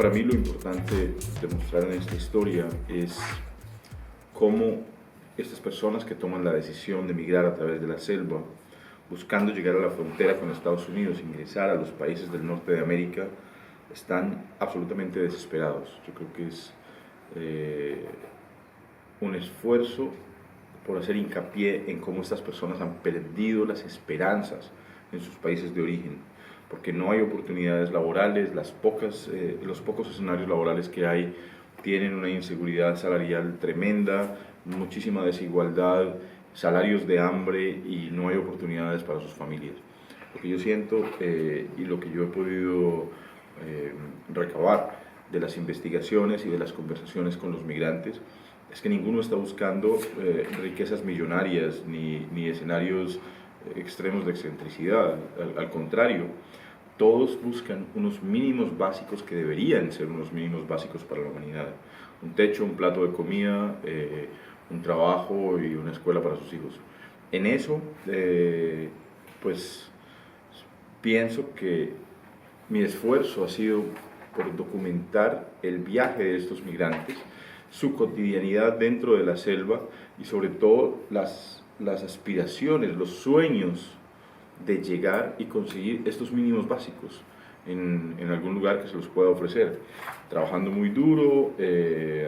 Para mí lo importante de mostrar en esta historia es cómo estas personas que toman la decisión de migrar a través de la selva, buscando llegar a la frontera con Estados Unidos, ingresar a los países del norte de América, están absolutamente desesperados. Yo creo que es un esfuerzo por hacer hincapié en cómo estas personas han perdido las esperanzas en sus países de origen, porque no hay oportunidades laborales, los pocos escenarios laborales que hay tienen una inseguridad salarial tremenda, muchísima desigualdad, salarios de hambre y no hay oportunidades para sus familias. Lo que yo siento y lo que yo he podido recabar de las investigaciones y de las conversaciones con los migrantes es que ninguno está buscando riquezas millonarias ni escenarios extremos de excentricidad. Al contrario, todos buscan unos mínimos básicos que deberían ser unos mínimos básicos para la humanidad. Un techo, un plato de comida, un trabajo y una escuela para sus hijos. En eso, pues pienso que mi esfuerzo ha sido por documentar el viaje de estos migrantes, su cotidianidad dentro de la selva y sobre todo las aspiraciones, los sueños de llegar y conseguir estos mínimos básicos en algún lugar que se los pueda ofrecer, trabajando muy duro,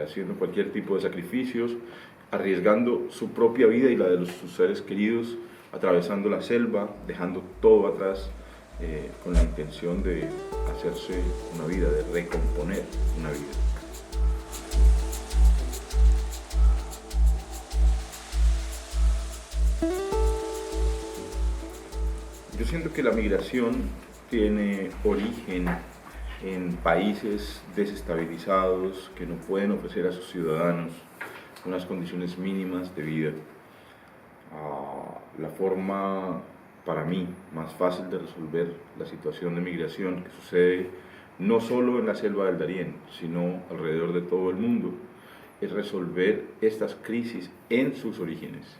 haciendo cualquier tipo de sacrificios, arriesgando su propia vida y la de sus seres queridos, atravesando la selva, dejando todo atrás, con la intención de hacerse una vida, de recomponer una vida. Yo siento que la migración tiene origen en países desestabilizados que no pueden ofrecer a sus ciudadanos unas condiciones mínimas de vida. La forma, para mí, más fácil de resolver la situación de migración que sucede no solo en la selva del Darién, sino alrededor de todo el mundo, es resolver estas crisis en sus orígenes.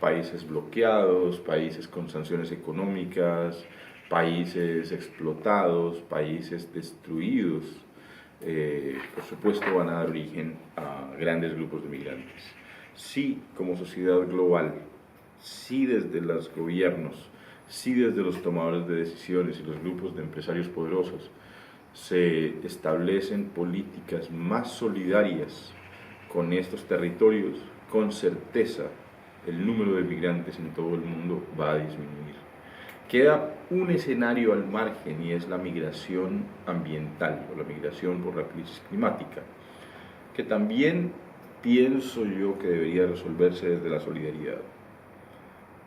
Países bloqueados, países con sanciones económicas, países explotados, países destruidos, por supuesto van a dar origen a grandes grupos de migrantes. Sí, como sociedad global, sí desde los gobiernos, sí desde los tomadores de decisiones y los grupos de empresarios poderosos, se establecen políticas más solidarias con estos territorios, con certeza el número de migrantes en todo el mundo va a disminuir. Queda un escenario al margen y es la migración ambiental o la migración por la crisis climática, que también pienso yo que debería resolverse desde la solidaridad,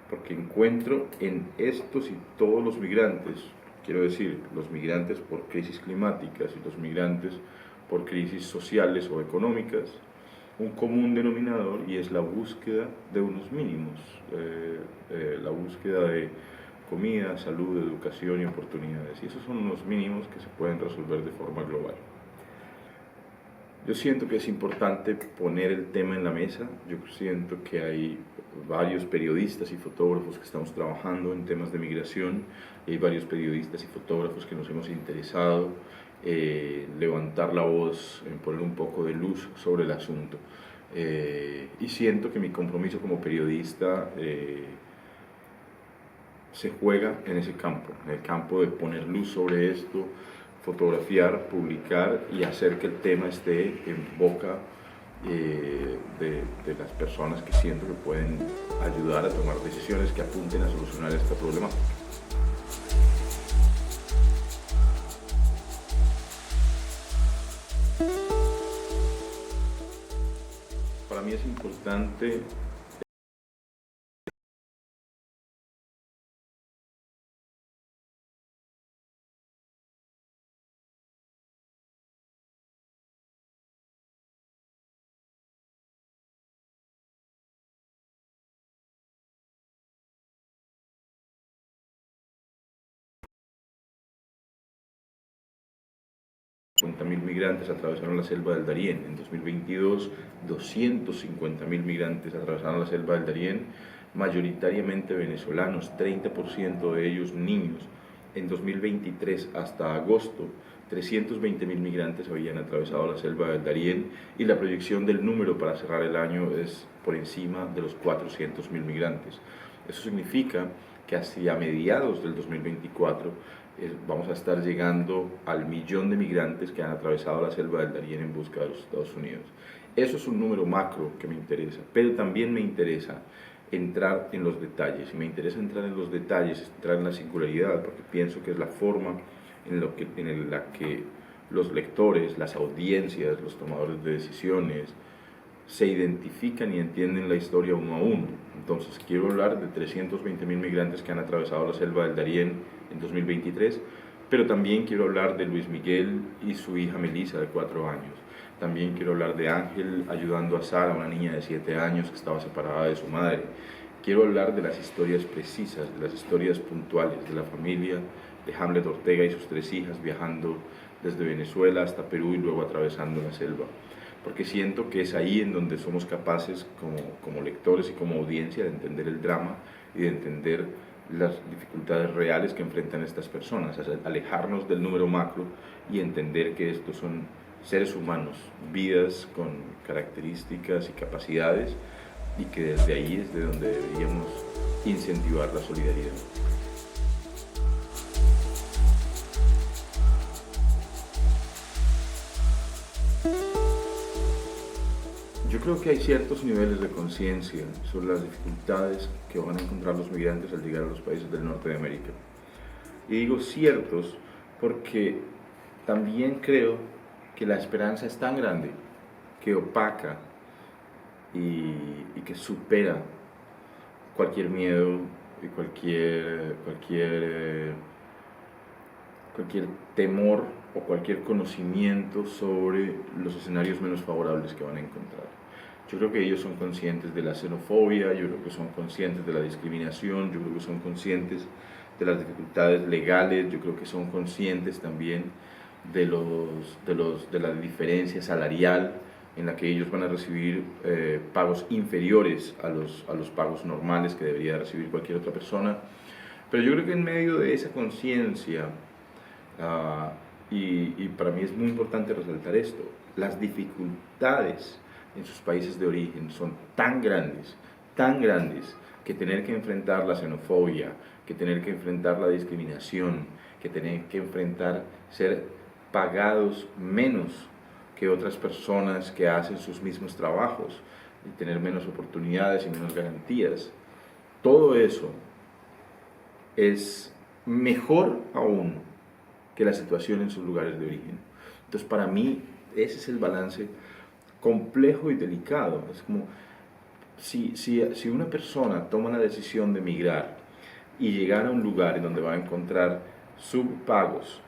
porque encuentro en estos y todos los migrantes, quiero decir, los migrantes por crisis climáticas y los migrantes por crisis sociales o económicas, un común denominador y es la búsqueda de unos mínimos, la búsqueda de comida, salud, educación y oportunidades. Y esos son unos mínimos que se pueden resolver de forma global. Yo siento que es importante poner el tema en la mesa. Yo siento que hay varios periodistas y fotógrafos que estamos trabajando en temas de migración. Hay varios periodistas y fotógrafos que nos hemos interesado levantar la voz, en poner un poco de luz sobre el asunto. Y siento que mi compromiso como periodista se juega en ese campo, en el campo de poner luz sobre esto, fotografiar, publicar y hacer que el tema esté en boca de las personas que siento que pueden ayudar a tomar decisiones que apunten a solucionar esta problemática. Para mí es importante ...50.000 migrantes atravesaron la selva del Darién. En 2022, 250.000 migrantes atravesaron la selva del Darién, mayoritariamente venezolanos, 30% de ellos niños. En 2023, hasta agosto, 320.000 migrantes habían atravesado la selva del Darién y la proyección del número para cerrar el año es por encima de los 400.000 migrantes. Eso significa que hacia mediados del 2024 vamos a estar llegando al 1.000.000 de migrantes que han atravesado la selva del Darién en busca de los Estados Unidos. Eso es un número macro que me interesa, pero también me interesa entrar en los detalles. Y me interesa entrar en los detalles, entrar en la singularidad, porque pienso que es la forma en la que los lectores, las audiencias, los tomadores de decisiones se identifican y entienden la historia uno a uno. Entonces quiero hablar de 320.000 migrantes que han atravesado la selva del Darién en 2023, pero también quiero hablar de Luis Miguel y su hija Melissa de 4 años. También quiero hablar de Ángel ayudando a Sara, una niña de 7 años que estaba separada de su madre. Quiero hablar de las historias precisas, de las historias puntuales, de la familia de Hamlet Ortega y sus 3 hijas viajando desde Venezuela hasta Perú y luego atravesando la selva. Porque siento que es ahí en donde somos capaces como lectores y como audiencia de entender el drama y de entender las dificultades reales que enfrentan estas personas, alejarnos del número macro y entender que estos son seres humanos, vidas con características y capacidades, y que desde ahí es de donde deberíamos incentivar la solidaridad. Yo creo que hay ciertos niveles de conciencia sobre las dificultades que van a encontrar los migrantes al llegar a los países del norte de América. Y digo ciertos porque también creo que la esperanza es tan grande que opaca y que supera cualquier miedo y cualquier temor o cualquier conocimiento sobre los escenarios menos favorables que van a encontrar. Yo creo que ellos son conscientes de la xenofobia, yo creo que son conscientes de la discriminación, yo creo que son conscientes de las dificultades legales, yo creo que son conscientes también de la diferencia salarial en la que ellos van a recibir pagos inferiores a los pagos normales que debería recibir cualquier otra persona. Pero yo creo que en medio de esa conciencia, y para mí es muy importante resaltar esto, las dificultades en sus países de origen son tan grandes, que tener que enfrentar la xenofobia, que tener que enfrentar la discriminación, que tener que enfrentar ser pagados menos que otras personas que hacen sus mismos trabajos, y tener menos oportunidades y menos garantías, todo eso es mejor aún que la situación en sus lugares de origen. Entonces, para mí, ese es el balance complejo y delicado. Es como, si una persona toma la decisión de migrar y llegar a un lugar en donde va a encontrar subpagos,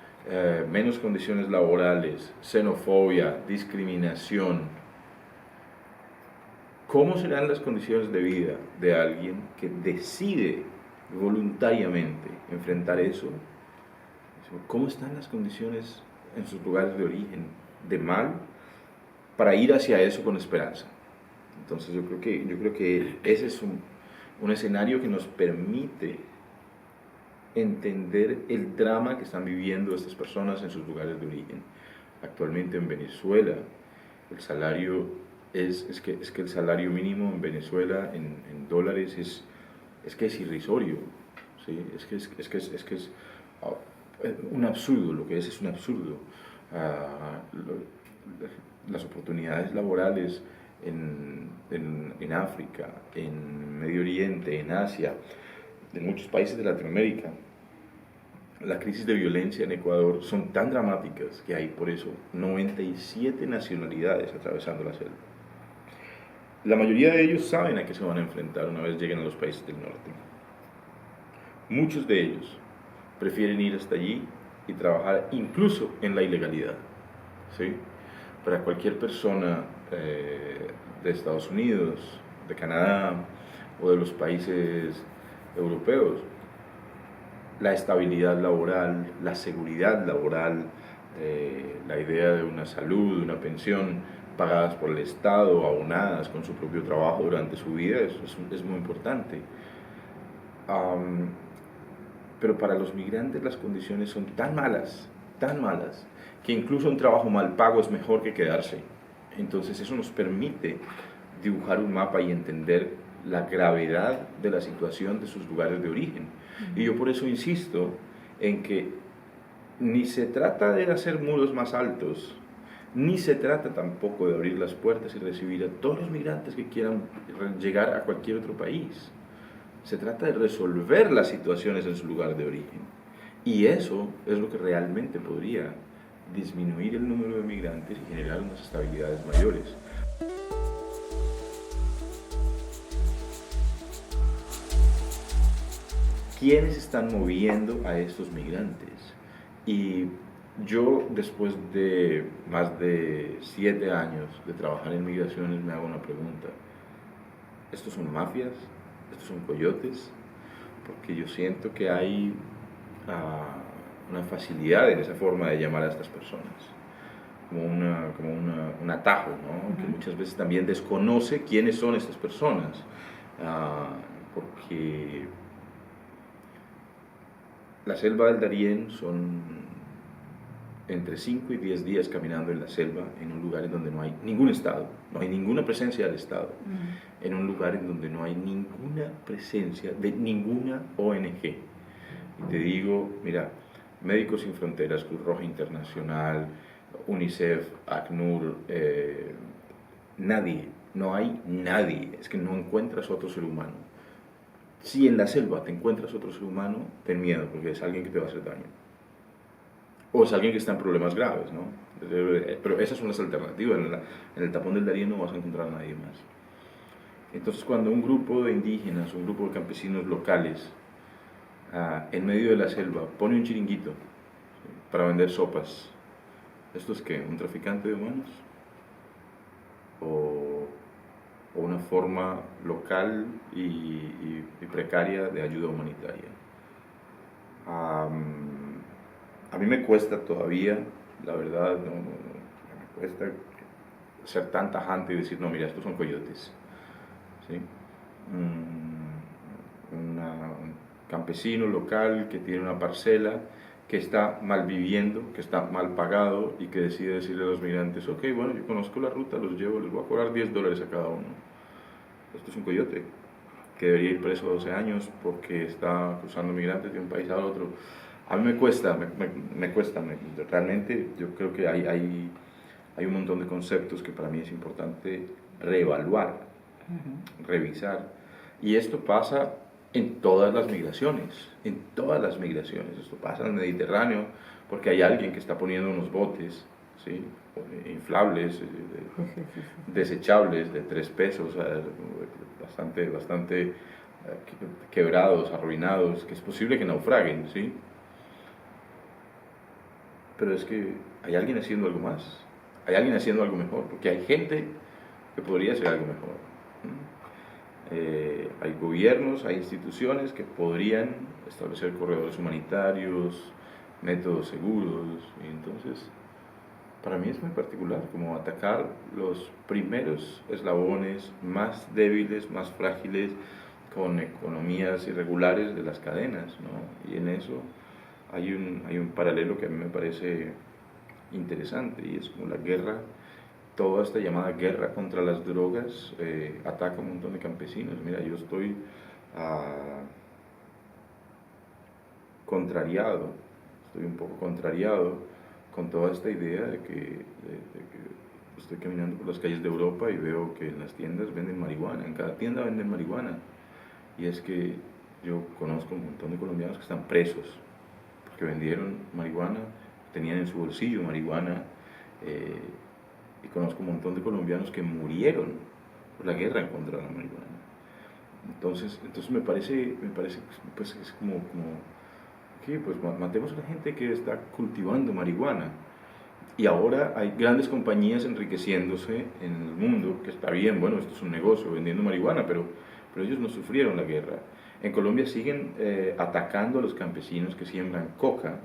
menos condiciones laborales, xenofobia, discriminación, ¿cómo serán las condiciones de vida de alguien que decide voluntariamente enfrentar eso? ¿Cómo están las condiciones en sus lugares de origen de mal para ir hacia eso con esperanza? Entonces yo creo que ese es un escenario que nos permite entender el drama que están viviendo estas personas en sus lugares de origen. Actualmente en Venezuela el salario es que el salario mínimo en Venezuela en dólares es irrisorio, ¿sí? Es que es un absurdo, lo que es un absurdo. Las oportunidades laborales en África, en Medio Oriente, en Asia, en muchos países de Latinoamérica, la crisis de violencia en Ecuador son tan dramáticas que hay por eso 97 nacionalidades atravesando la selva. La mayoría de ellos saben a qué se van a enfrentar una vez lleguen a los países del norte. Muchos de ellos prefieren ir hasta allí y trabajar incluso en la ilegalidad, ¿sí? Para cualquier persona de Estados Unidos, de Canadá o de los países europeos, la estabilidad laboral, la seguridad laboral, la idea de una salud, de una pensión pagadas por el Estado, aunadas con su propio trabajo durante su vida, es muy importante. Pero para los migrantes las condiciones son tan malas, tan malas que incluso un trabajo mal pago es mejor que quedarse. Entonces eso nos permite dibujar un mapa y entender la gravedad de la situación de sus lugares de origen. Y yo por eso insisto en que ni se trata de hacer muros más altos, ni se trata tampoco de abrir las puertas y recibir a todos los migrantes que quieran llegar a cualquier otro país. Se trata de resolver las situaciones en su lugar de origen. Y eso es lo que realmente podría disminuir el número de migrantes y generar unas estabilidades mayores. ¿Quiénes están moviendo a estos migrantes? Y yo, después de más de 7 años de trabajar en migraciones, me hago una pregunta. ¿Estos son mafias? ¿Estos son coyotes? Porque yo siento que hay una facilidad en esa forma de llamar a estas personas, como un atajo, ¿no? Que muchas veces también desconoce quiénes son estas personas, porque la selva del Darién son entre 5 y 10 días caminando en la selva, en un lugar en donde no hay ningún Estado, no hay ninguna presencia del Estado, en un lugar en donde no hay ninguna presencia de ninguna ONG. Y te digo, mira, Médicos Sin Fronteras, Cruz Roja Internacional, UNICEF, ACNUR, nadie, no hay nadie, es que no encuentras otro ser humano. Si en la selva te encuentras otro ser humano, ten miedo, porque es alguien que te va a hacer daño. O es alguien que está en problemas graves, ¿no? Pero esas son las alternativas. En el tapón del Darién no vas a encontrar a nadie más. Entonces, cuando un grupo de indígenas, un grupo de campesinos locales, en medio de la selva, pone un chiringuito para vender sopas, ¿esto es qué? ¿Un traficante de humanos? ¿O una forma local y precaria de ayuda humanitaria? A mí me cuesta todavía, la verdad, me cuesta ser tan tajante y decir, no, mira, estos son coyotes. ¿Sí? Un campesino local que tiene una parcela, que está mal viviendo, que está mal pagado y que decide decirle a los migrantes, ok, bueno, yo conozco la ruta, los llevo, les voy a cobrar $10 a cada uno. Esto es un coyote que debería ir preso 12 años porque está cruzando migrantes de un país a otro. A mí me cuesta, realmente yo creo que hay un montón de conceptos que para mí es importante reevaluar, revisar. Y esto pasa en todas las migraciones, Esto pasa en el Mediterráneo porque hay alguien que está poniendo unos botes, ¿sí? Inflables, desechables de 3 pesos, bastante quebrados, arruinados, que es posible que naufraguen, ¿sí? Pero es que hay alguien haciendo algo más, hay alguien haciendo algo mejor, porque hay gente que podría hacer algo mejor. Hay gobiernos, hay instituciones que podrían establecer corredores humanitarios, métodos seguros, y entonces para mí es muy particular como atacar los primeros eslabones más débiles, más frágiles, con economías irregulares de las cadenas, ¿no? Y en eso hay un paralelo que a mí me parece interesante, y es como la guerra, toda esta llamada guerra contra las drogas ataca a un montón de campesinos. Mira, yo estoy estoy un poco contrariado con toda esta idea de que estoy caminando por las calles de Europa y veo que en las tiendas venden marihuana, en cada tienda venden marihuana. Y es que yo conozco un montón de colombianos que están presos porque vendieron marihuana, tenían en su bolsillo marihuana, y conozco un montón de colombianos que murieron por la guerra en contra de la marihuana. Entonces me parece pues es como que pues matemos a la gente que está cultivando marihuana. Y ahora hay grandes compañías enriqueciéndose en el mundo, que está bien, bueno, esto es un negocio vendiendo marihuana, pero ellos no sufrieron la guerra. En Colombia siguen atacando a los campesinos que siembran coca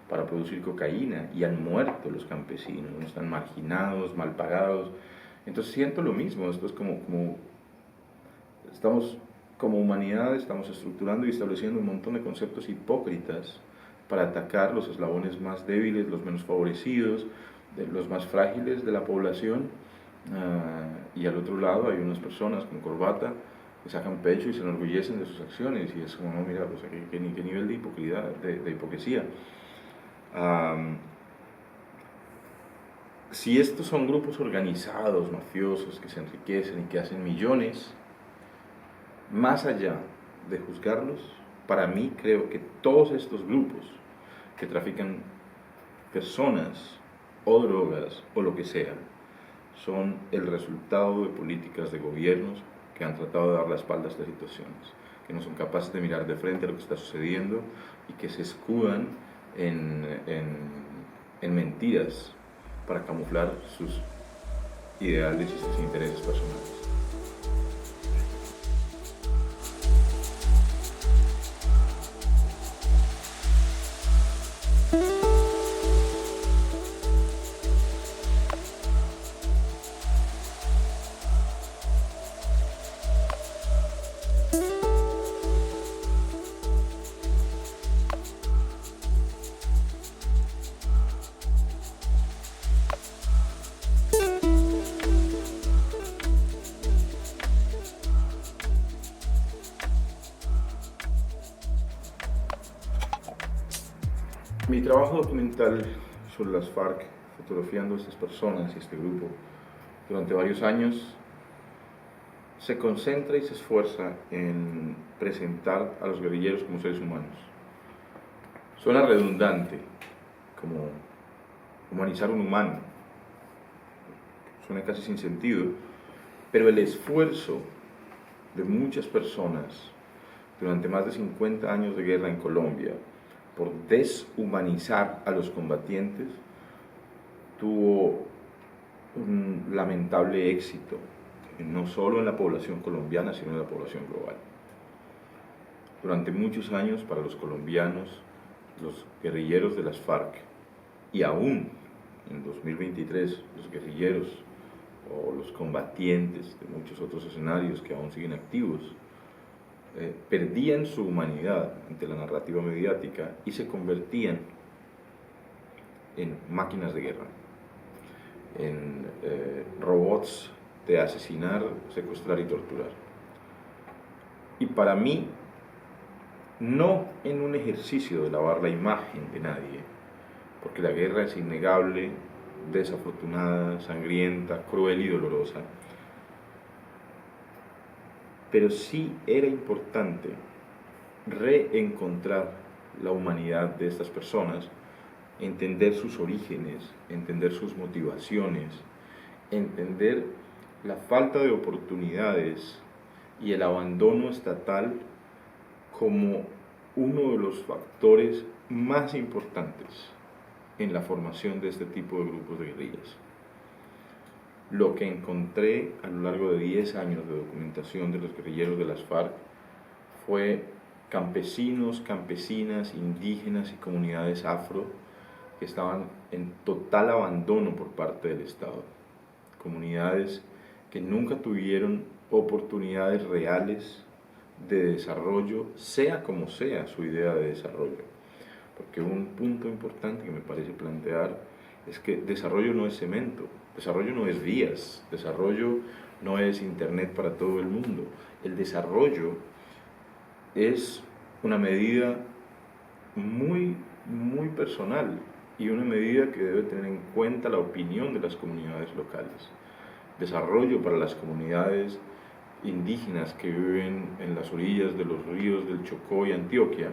para producir cocaína, y han muerto los campesinos, ¿no? Están marginados, mal pagados. Entonces siento lo mismo, esto es como estamos como humanidad, estamos estructurando y estableciendo un montón de conceptos hipócritas para atacar los eslabones más débiles, los menos favorecidos, los más frágiles de la población. Y al otro lado hay unas personas con corbata que sacan pecho y se enorgullecen de sus acciones, y es como, no, mira, o sea, ¿qué nivel de hipocresía? Si estos son grupos organizados, mafiosos, que se enriquecen y que hacen millones, más allá de juzgarlos, para mí creo que todos estos grupos que trafican personas o drogas o lo que sea, son el resultado de políticas de gobiernos que han tratado de dar la espalda a estas situaciones, que no son capaces de mirar de frente a lo que está sucediendo y que se escudan en mentiras para camuflar sus ideales y sus intereses personales. Mi trabajo documental sobre las FARC, fotografiando a estas personas y este grupo durante varios años, se concentra y se esfuerza en presentar a los guerrilleros como seres humanos. Suena redundante, como humanizar un humano, suena casi sin sentido, pero el esfuerzo de muchas personas durante más de 50 años de guerra en Colombia por deshumanizar a los combatientes tuvo un lamentable éxito, no solo en la población colombiana, sino en la población global. Durante muchos años, para los colombianos, los guerrilleros de las FARC, y aún en 2023, los guerrilleros o los combatientes de muchos otros escenarios que aún siguen activos, perdían su humanidad ante la narrativa mediática y se convertían en máquinas de guerra, en robots de asesinar, secuestrar y torturar. Y para mí, no en un ejercicio de lavar la imagen de nadie, porque la guerra es innegable, desafortunada, sangrienta, cruel y dolorosa, pero sí era importante reencontrar la humanidad de estas personas, entender sus orígenes, entender sus motivaciones, entender la falta de oportunidades y el abandono estatal como uno de los factores más importantes en la formación de este tipo de grupos de guerrillas. Lo que encontré a lo largo de 10 años de documentación de los guerrilleros de las FARC fue campesinos, campesinas, indígenas y comunidades afro que estaban en total abandono por parte del Estado. Comunidades que nunca tuvieron oportunidades reales de desarrollo, sea como sea su idea de desarrollo. Porque un punto importante que me parece plantear es que desarrollo no es cemento, desarrollo no es vías, desarrollo no es internet para todo el mundo. El desarrollo es una medida muy personal y una medida que debe tener en cuenta la opinión de las comunidades locales. Desarrollo para las comunidades indígenas que viven en las orillas de los ríos del Chocó y Antioquia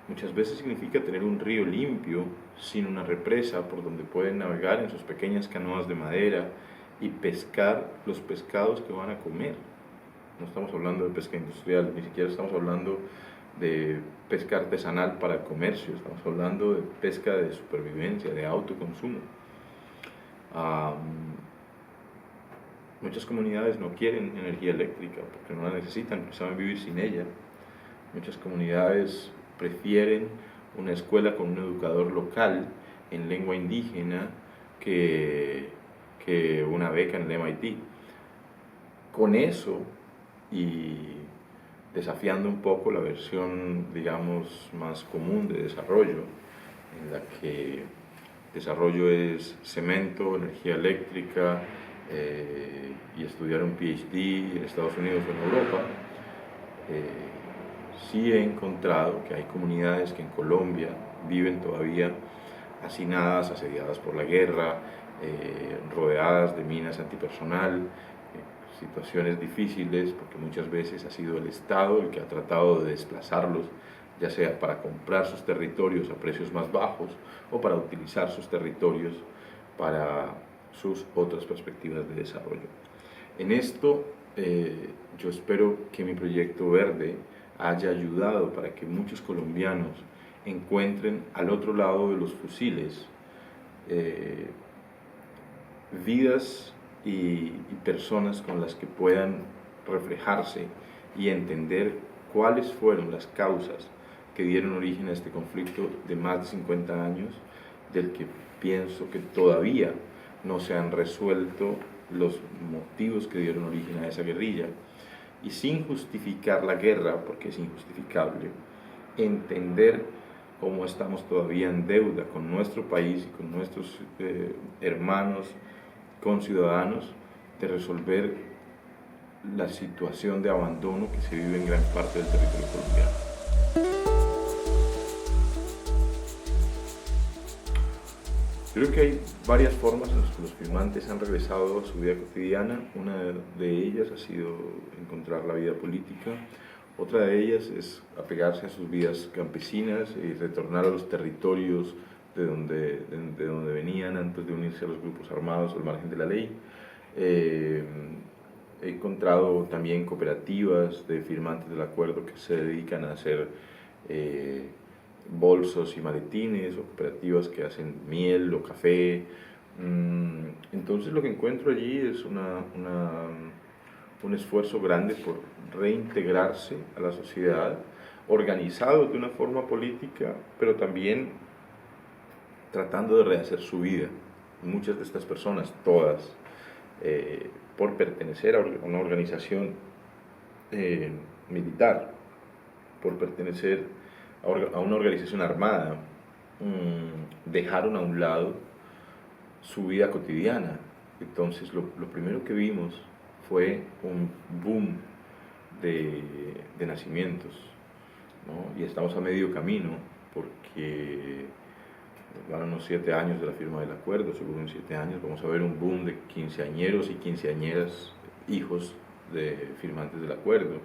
muchas veces significa tener un río limpio, sin una represa por donde pueden navegar en sus pequeñas canoas de madera y pescar los pescados que van a comer. No estamos hablando de pesca industrial, ni siquiera estamos hablando de pesca artesanal para el comercio, estamos hablando de pesca de supervivencia, de autoconsumo. Muchas comunidades no quieren energía eléctrica porque no la necesitan, no saben vivir sin ella. Muchas comunidades prefieren una escuela con un educador local en lengua indígena que una beca en el MIT. Con eso, y desafiando un poco la versión, digamos, más común de desarrollo, en la que desarrollo es cemento, energía eléctrica, y estudiar un PhD en Estados Unidos o en Europa, sí he encontrado que hay comunidades que en Colombia viven todavía hacinadas, asediadas por la guerra, rodeadas de minas antipersonal, situaciones difíciles porque muchas veces ha sido el Estado el que ha tratado de desplazarlos, ya sea para comprar sus territorios a precios más bajos o para utilizar sus territorios para sus otras perspectivas de desarrollo. En esto yo espero que mi proyecto verde haya ayudado para que muchos colombianos encuentren al otro lado de los fusiles vidas y personas con las que puedan reflejarse y entender cuáles fueron las causas que dieron origen a este conflicto de más de 50 años, del que pienso que todavía no se han resuelto los motivos que dieron origen a esa guerrilla, y sin justificar la guerra, porque es injustificable, entender cómo estamos todavía en deuda con nuestro país y con nuestros hermanos, con ciudadanos, de resolver la situación de abandono que se vive en gran parte del territorio colombiano. Yo creo que hay varias formas en las que los firmantes han regresado a su vida cotidiana. Una de ellas ha sido encontrar la vida política. Otra de ellas es apegarse a sus vidas campesinas y retornar a los territorios de donde venían antes de unirse a los grupos armados al margen de la ley. He encontrado también cooperativas de firmantes del acuerdo que se dedican a hacer bolsos y maletines, o cooperativas que hacen miel o café. Entonces lo que encuentro allí es un esfuerzo grande por reintegrarse a la sociedad, organizados de una forma política, pero también tratando de rehacer su vida. Muchas de estas personas, todas, por pertenecer a una organización militar, por pertenecer a una organización armada, dejaron a un lado su vida cotidiana. Entonces lo primero que vimos fue un boom de nacimientos, ¿no? Y estamos a medio camino porque van unos 7 años de la firma del acuerdo. Seguro en 7 años vamos a ver un boom de quinceañeros y quinceañeras, hijos de firmantes del acuerdo.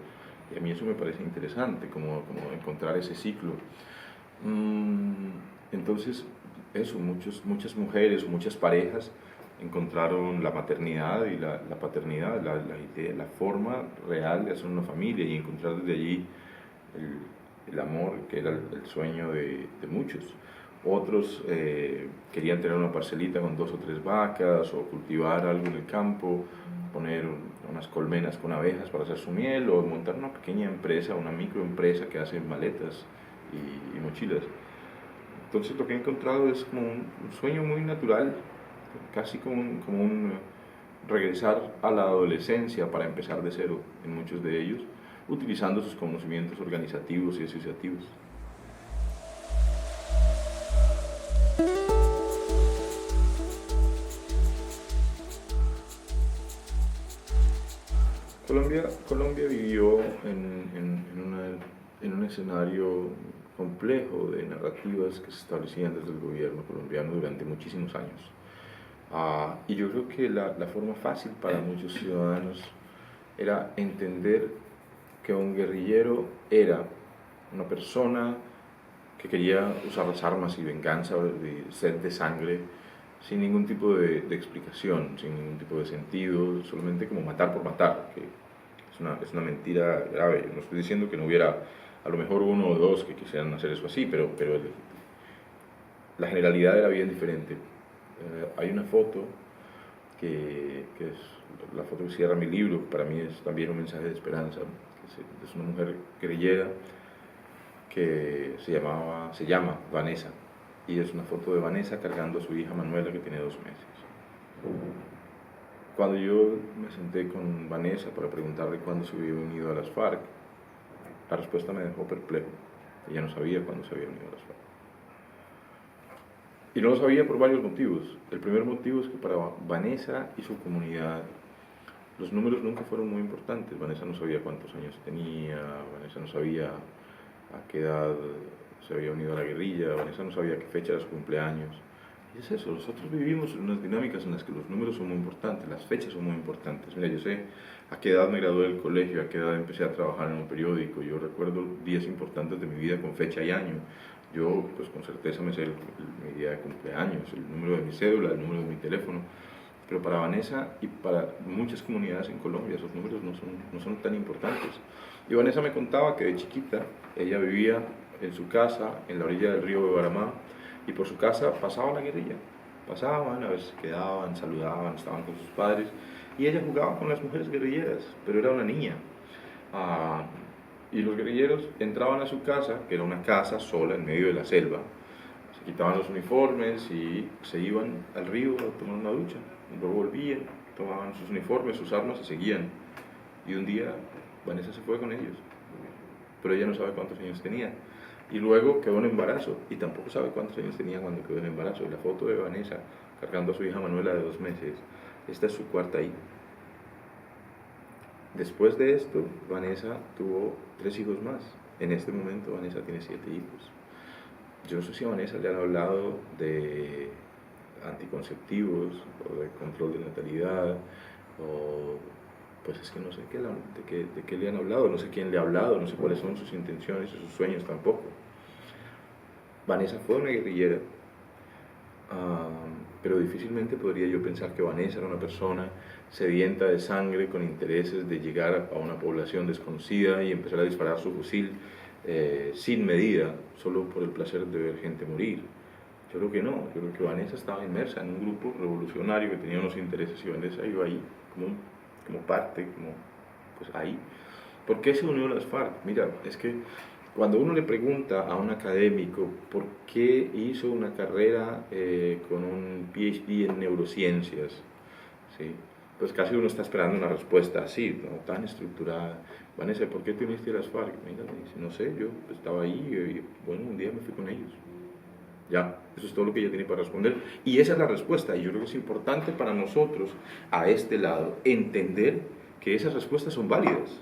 Y a mí eso me parece interesante, como encontrar ese ciclo. Entonces, eso, muchas mujeres, muchas parejas encontraron la maternidad y la paternidad, la forma real de hacer una familia, y encontrar desde allí el amor, que era el sueño de muchos. Otros querían tener una parcelita con 2 o 3 vacas, o cultivar algo en el campo, poner unas colmenas con abejas para hacer su miel, o montar una pequeña empresa, una microempresa que hace maletas y mochilas. Entonces lo que he encontrado es como un sueño muy natural, casi como un regresar a la adolescencia para empezar de cero en muchos de ellos, utilizando sus conocimientos organizativos y asociativos. Colombia vivió en un escenario complejo de narrativas que se establecían desde el gobierno colombiano durante muchísimos años. Y yo creo que la forma fácil para muchos ciudadanos era entender que un guerrillero era una persona que quería usar las armas y venganza, y sed de sangre, sin ningún tipo de explicación, sin ningún tipo de sentido, solamente como matar por matar, que es una mentira grave. Yo no estoy diciendo que no hubiera a lo mejor 1 o 2 que quisieran hacer eso así, pero la generalidad era bien diferente. Hay una foto que es la foto que cierra mi libro, para mí es también un mensaje de esperanza. Es una mujer guerrillera que se llama Vanessa, y es una foto de Vanessa cargando a su hija Manuela, que tiene 2 meses. Cuando yo me senté con Vanessa para preguntarle cuándo se había unido a las FARC, la respuesta me dejó perplejo. Ella no sabía cuándo se había unido a las FARC. Y no lo sabía por varios motivos. El primer motivo es que para Vanessa y su comunidad los números nunca fueron muy importantes. Vanessa no sabía cuántos años tenía, Vanessa no sabía a qué edad se había unido a la guerrilla, Vanessa no sabía qué fecha era su cumpleaños. Y es eso, nosotros vivimos en unas dinámicas en las que los números son muy importantes, las fechas son muy importantes. Mira, yo sé a qué edad me gradué del colegio, a qué edad empecé a trabajar en un periódico, yo recuerdo días importantes de mi vida con fecha y año. Yo, pues con certeza me sé mi día de cumpleaños, el número de mi cédula, el número de mi teléfono, pero para Vanessa y para muchas comunidades en Colombia esos números no son tan importantes. Y Vanessa me contaba que de chiquita ella vivía en su casa, en la orilla del río Baramá, y por su casa pasaba la guerrilla. Pasaban, a veces quedaban, saludaban, estaban con sus padres, y ella jugaba con las mujeres guerrilleras, pero era una niña. Ah, y los guerrilleros entraban a su casa, que era una casa sola en medio de la selva, se quitaban los uniformes y se iban al río a tomar una ducha. Luego volvían, tomaban sus uniformes, sus armas y seguían. Y un día Vanessa se fue con ellos, pero ella no sabe cuántos años tenía. Y luego quedó en embarazo y tampoco sabe cuántos años tenía cuando quedó en embarazo. Y la foto de Vanessa cargando a su hija Manuela de 2 meses, esta es su cuarta hija. Después de esto, Vanessa tuvo 3 hijos más. En este momento Vanessa tiene 7 hijos. Yo no sé si a Vanessa le han hablado de anticonceptivos o de control de natalidad o pues es que no sé de qué le han hablado, no sé quién le ha hablado, no sé cuáles son sus intenciones y sus sueños tampoco. Vanessa fue una guerrillera, pero difícilmente podría yo pensar que Vanessa era una persona sedienta de sangre con intereses de llegar a una población desconocida y empezar a disparar su fusil sin medida, solo por el placer de ver gente morir. Yo creo que no, yo creo que Vanessa estaba inmersa en un grupo revolucionario que tenía unos intereses y Vanessa iba ahí como parte, como pues ahí. ¿Por qué se unió a las FARC? Mira, es que cuando uno le pregunta a un académico por qué hizo una carrera con un PhD en neurociencias, ¿sí? Pues casi uno está esperando una respuesta así, ¿no? Tan estructurada. Vanessa, ¿por qué te uniste a las FARC? Mira, me dice, no sé, yo estaba ahí y bueno, un día me fui con ellos. Ya, eso es todo lo que ella tiene para responder. Y esa es la respuesta. Y yo creo que es importante para nosotros, a este lado, entender que esas respuestas son válidas.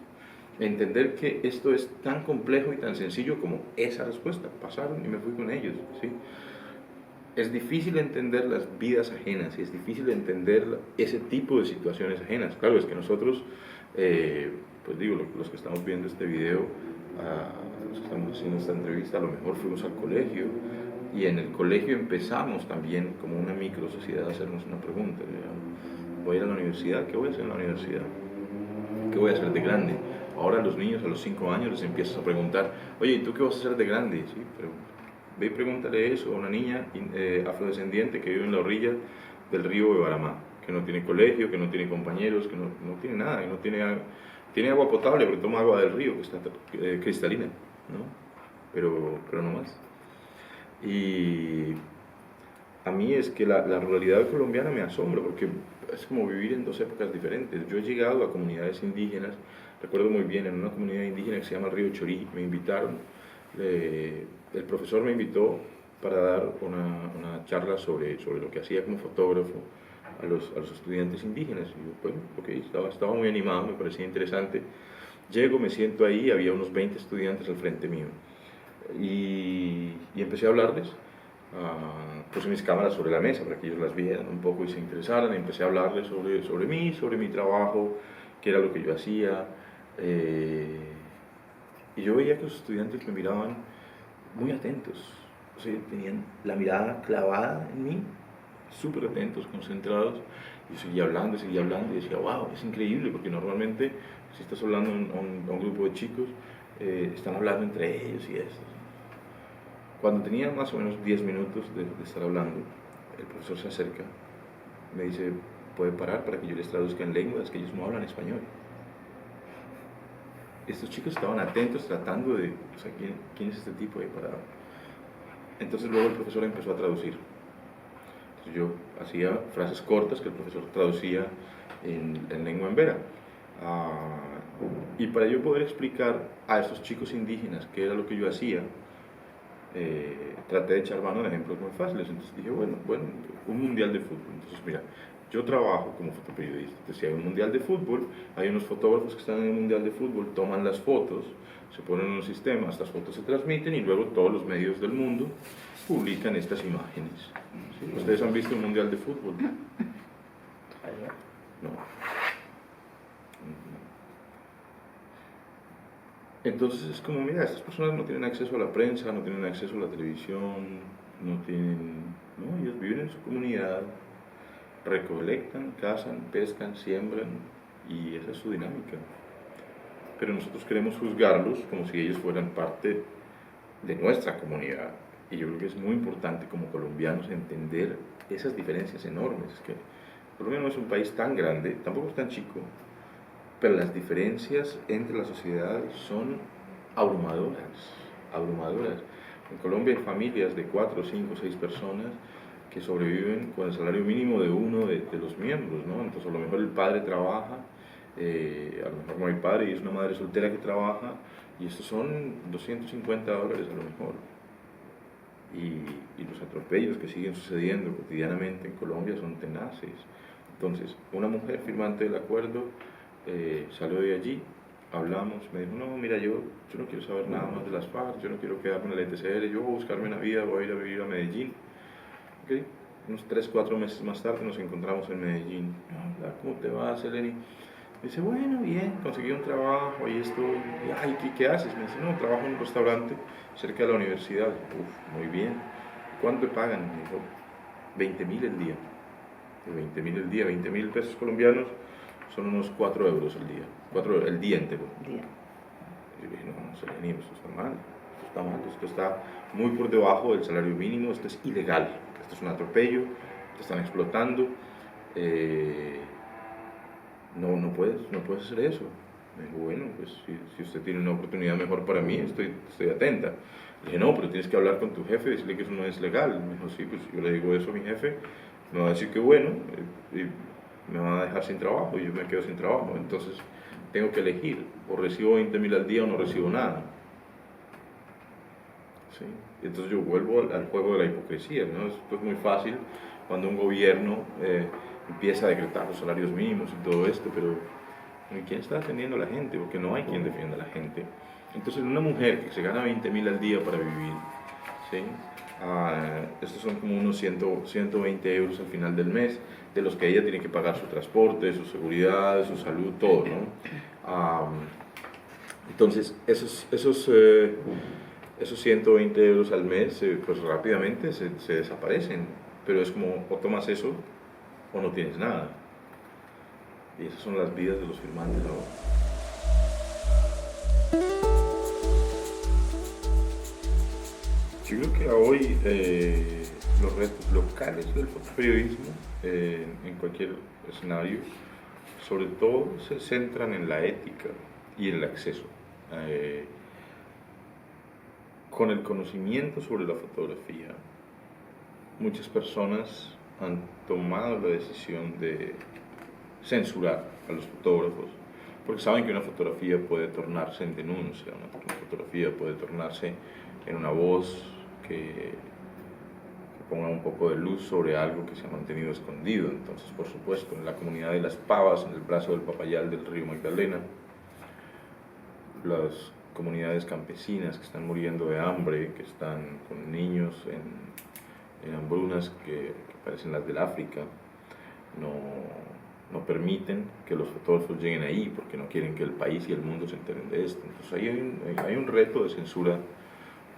Entender que esto es tan complejo y tan sencillo como esa respuesta. Pasaron y me fui con ellos, ¿sí? Es difícil entender las vidas ajenas y es difícil entender ese tipo de situaciones ajenas. Claro, es que nosotros, pues digo, los que estamos viendo este video, los que estamos haciendo esta entrevista, a lo mejor fuimos al colegio y en el colegio empezamos también como una micro sociedad a hacernos una pregunta. Voy a ir a la universidad, ¿qué voy a hacer en la universidad? ¿Qué voy a hacer de grande? Ahora a los niños a los 5 años les empiezas a preguntar, oye, ¿y tú qué vas a hacer de grande? Sí, pero ve y pregúntale eso a una niña afrodescendiente que vive en la orilla del río Baramá, que no tiene colegio, que no tiene compañeros, que no tiene nada, que no tiene agua potable, pero toma agua del río, que está cristalina, ¿no? Pero no más. Y a mí es que la ruralidad colombiana me asombra, porque es como vivir en 2 épocas diferentes. Yo he llegado a comunidades indígenas, recuerdo muy bien, en una comunidad indígena que se llama Río Chorí, me invitaron, el profesor me invitó para dar una charla sobre lo que hacía como fotógrafo a los estudiantes indígenas. Y yo, bueno, ok, estaba muy animado, me parecía interesante. Llego, me siento ahí, había unos 20 estudiantes al frente mío. Y empecé a hablarles, puse mis cámaras sobre la mesa para que ellos las vieran un poco y se interesaran. Empecé a hablarles sobre mí, sobre mi trabajo, qué era lo que yo hacía. Y yo veía que los estudiantes me miraban muy atentos, o sea, tenían la mirada clavada en mí, súper atentos, concentrados. Yo seguía hablando y decía, wow, es increíble, porque normalmente si estás hablando a un grupo de chicos, están hablando entre ellos y eso. Cuando tenía más o menos 10 minutos de estar hablando, el profesor se acerca, me dice, ¿puede parar para que yo les traduzca en lenguas que ellos no hablan español? Estos chicos estaban atentos tratando de, o sea, ¿quién es este tipo ahí parado? Entonces luego el profesor empezó a traducir. Entonces yo hacía frases cortas que el profesor traducía en lengua embera. Y para yo poder explicar a estos chicos indígenas qué era lo que yo hacía, traté de echar mano de ejemplos muy fáciles. Entonces dije, bueno, un mundial de fútbol. Entonces, mira, yo trabajo como fotoperiodista. Entonces, si hay un mundial de fútbol, hay unos fotógrafos que están en el mundial de fútbol, toman las fotos, se ponen en un sistema, estas fotos se transmiten y luego todos los medios del mundo publican estas imágenes. ¿Sí? ¿Ustedes han visto un mundial de fútbol? No. Entonces es como, mira, estas personas no tienen acceso a la prensa, no tienen acceso a la televisión, no tienen, no, ellos viven en su comunidad, recolectan, cazan, pescan, siembran y esa es su dinámica. Pero nosotros queremos juzgarlos como si ellos fueran parte de nuestra comunidad. Y yo creo que es muy importante como colombianos entender esas diferencias enormes. Es que Colombia no es un país tan grande, tampoco es tan chico, pero las diferencias entre la sociedad son abrumadoras, abrumadoras. En Colombia hay familias de 4, 5, 6 personas que sobreviven con el salario mínimo de uno de los miembros, ¿no? Entonces a lo mejor el padre trabaja, a lo mejor no hay padre y es una madre soltera que trabaja, y estos son $250 a lo mejor. Y los atropellos que siguen sucediendo cotidianamente en Colombia son tenaces. Entonces, una mujer firmante del acuerdo salió de allí, hablamos, me dijo, no, mira, yo no quiero saber nada más de las FARC, yo no quiero quedarme en el ETCR, yo voy a buscarme una vida, voy a ir a vivir a Medellín. Okay. Unos 3, 4 meses más tarde nos encontramos en Medellín. Hola, ¿cómo te va, Seleni? Me dice, bueno, bien, conseguí un trabajo y esto. Y, ay, ¿qué haces? Me dice, no, trabajo en un restaurante cerca de la universidad. Uf, muy bien. ¿Cuánto te pagan? Me dijo, 20.000 el día. 20.000 el día, 20.000 pesos colombianos son unos 4 euros el día. 4 el día entero. Y yo dije, no, Seleni, esto está mal. Esto está mal, esto está muy por debajo del salario mínimo, esto es ilegal. Esto es un atropello, te están explotando, no puedes hacer eso. Me dijo, bueno, pues si usted tiene una oportunidad mejor para mí, estoy atenta. Le dije, no, pero tienes que hablar con tu jefe, decirle que eso no es legal. Me dijo, sí, pues yo le digo eso a mi jefe, me va a decir que bueno, y me van a dejar sin trabajo, y yo me quedo sin trabajo. Entonces tengo que elegir, o recibo 20.000 al día o no recibo nada. ¿Sí? Entonces yo vuelvo al juego de la hipocresía, ¿no? Esto es muy fácil cuando un gobierno empieza a decretar los salarios mínimos y todo esto, pero ¿quién está defendiendo a la gente? Porque no hay quien defienda a la gente. Entonces una mujer que se gana 20.000 al día para vivir, ¿sí? Estos son como unos 120 euros al final del mes, de los que ella tiene que pagar su transporte, su seguridad, su salud, todo, ¿no? Entonces esos 120 euros al mes, pues rápidamente se desaparecen, pero es como o tomas eso o no tienes nada. Y esas son las vidas de los firmantes ahora. Yo creo que hoy los retos locales del fotoperiodismo, en cualquier escenario, sobre todo se centran en la ética y en el acceso. Con el conocimiento sobre la fotografía, muchas personas han tomado la decisión de censurar a los fotógrafos, porque saben que una fotografía puede tornarse en denuncia, una fotografía puede tornarse en una voz que ponga un poco de luz sobre algo que se ha mantenido escondido. Entonces, por supuesto, en la comunidad de Las Pavas, en el brazo del Papayal del río Magdalena, las comunidades campesinas que están muriendo de hambre, que están con niños en hambrunas que parecen las del África, no permiten que los fotógrafos lleguen ahí porque no quieren que el país y el mundo se enteren de esto. Entonces hay un reto de censura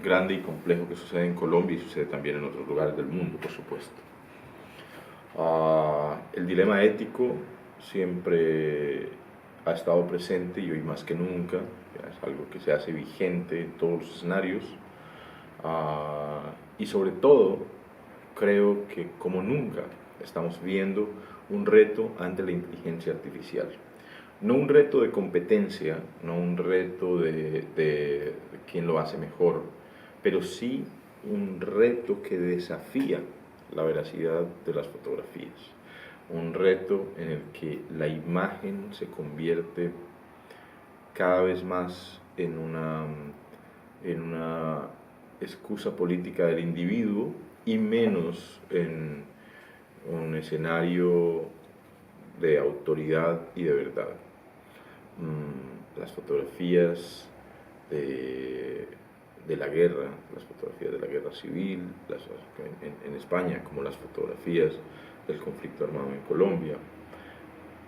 grande y complejo que sucede en Colombia y sucede también en otros lugares del mundo, por supuesto. El dilema ético siempre ha estado presente y hoy más que nunca es algo que se hace vigente en todos los escenarios, y sobre todo creo que como nunca estamos viendo un reto ante la inteligencia artificial. No un reto de competencia, no un reto de quién lo hace mejor, pero sí un reto que desafía la veracidad de las fotografías. Un reto en el que la imagen se convierte cada vez más en una excusa política del individuo y menos en un escenario de autoridad y de verdad. Las fotografías de la guerra, las fotografías de la guerra civil, en España, como las fotografías del conflicto armado en Colombia,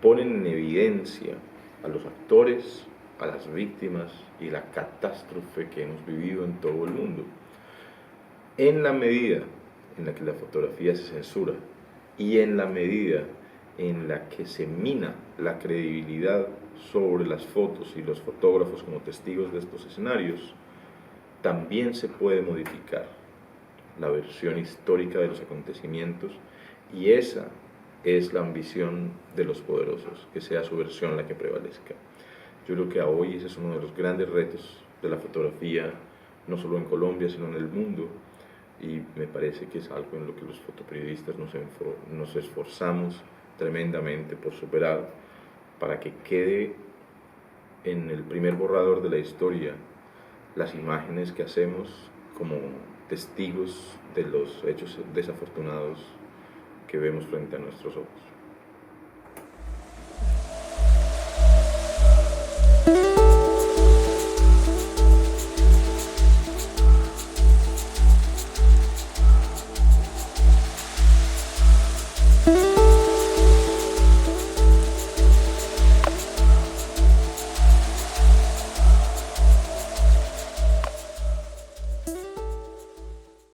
ponen en evidencia a los actores, a las víctimas y la catástrofe que hemos vivido en todo el mundo. En la medida en la que la fotografía se censura y en la medida en la que se mina la credibilidad sobre las fotos y los fotógrafos como testigos de estos escenarios, también se puede modificar la versión histórica de los acontecimientos, y esa es la ambición de los poderosos, que sea su versión la que prevalezca. Yo creo que hoy ese es uno de los grandes retos de la fotografía, no solo en Colombia, sino en el mundo, y me parece que es algo en lo que los fotoperiodistas nos esforzamos tremendamente por superar, para que quede en el primer borrador de la historia las imágenes que hacemos como testigos de los hechos desafortunados que vemos frente a nuestros ojos.